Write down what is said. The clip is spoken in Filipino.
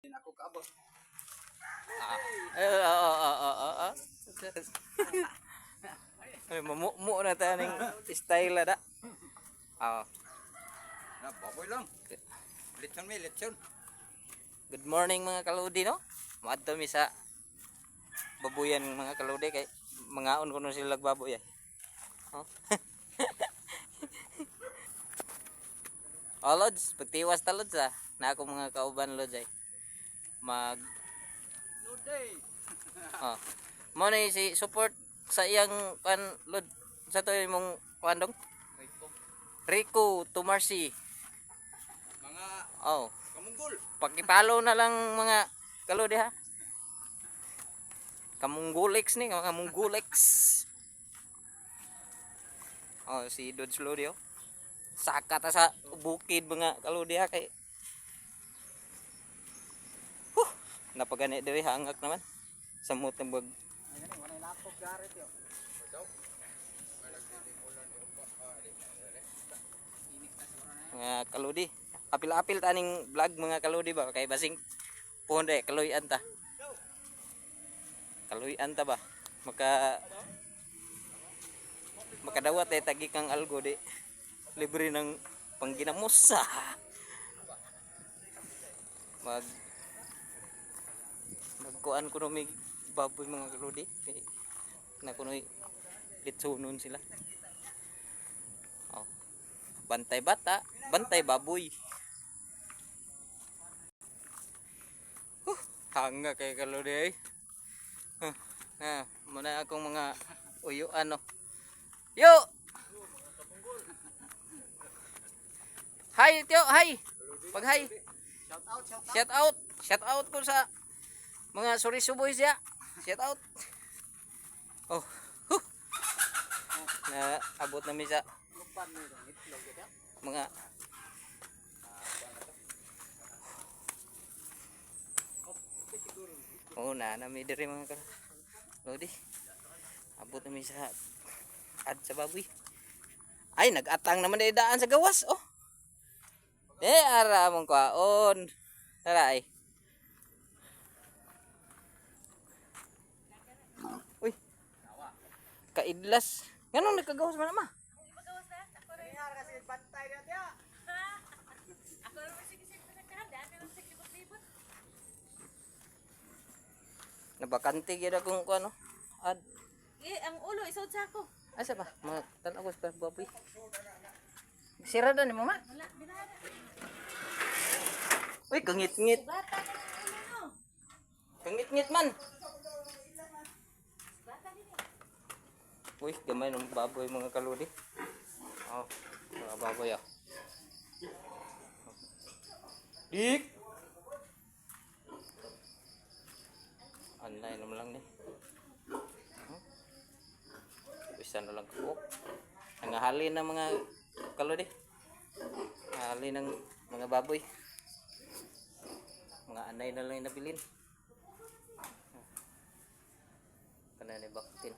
Ako kaabot. Ay, mamu na tayo ng style da. Oh. Na baboy lang. Lechon mi, lechon. Good morning mga kaludi no. Maadto mi sa babuyan mga kaludi kay mangaon kuno sila baboy ay. Oh. Oh, Lods, pagtiwas ta Lods ah. Na ako mga kauban Lods ay. Mag Loday. oh. Mo ni si support sa iyang kan Lod sa to imong kuandong Rico Tumarsi. Mga Oh, kamunggol. paki-follow na lang mga kaludi ha. Kamunggulex ni, mga munggulex. Oh, si Dodge Lodi oh. Saka ta sa bukid mga kaludi ha kay. Napagani diri hangak naman. Samot ng bag. Wala laptop garit yo. Mga kaludi. Apil-apil taning vlog mga kaludi ba kay basing ponde kaluyan ta. Kaluyan ta ba? Makadawat ay tagi kang algo di. Libre ng pangginamusa. Magkuan ko may baboy mga kaludi. Kay na kunoy litsunon sila. Oh. Bantay bata, bantay baboy. Hanga kay kaludi ay. Muna akong mga uyuan no. Yo. Hi, Tio, hi. Pag hi. Shout out ko sa mga Surisu boys ya. Shout out. Oh. Na abot na mi sa mga na mi diri mga kalodi. Abot na mi sa ad sa baboy. Ay nagatang naman dai daan sa gawas oh. Ara mong kwaon. Tara ay. Uy. Kaidlas. Nganong nagkagawas man ma? Nabakante gyud akong kuno. Ad. Ang ulo isod sa ako. Asa ba? Mga tan-aw sa baboy. Sirada ni mo ma? Wala, binara. Uy, kangit-ngit. Bata ka ng ulo. Kangit-ngit man. Bata din. Uy, gamay ng baboy mga kaludi. Oh, mga baboy ah. Dik. Anlay naman lang ni. Bisa na lang ko. Nangahalin ng mga kaludi. Halin ng mga baboy. Mga anay na lang nabilin. Kana ni baktin.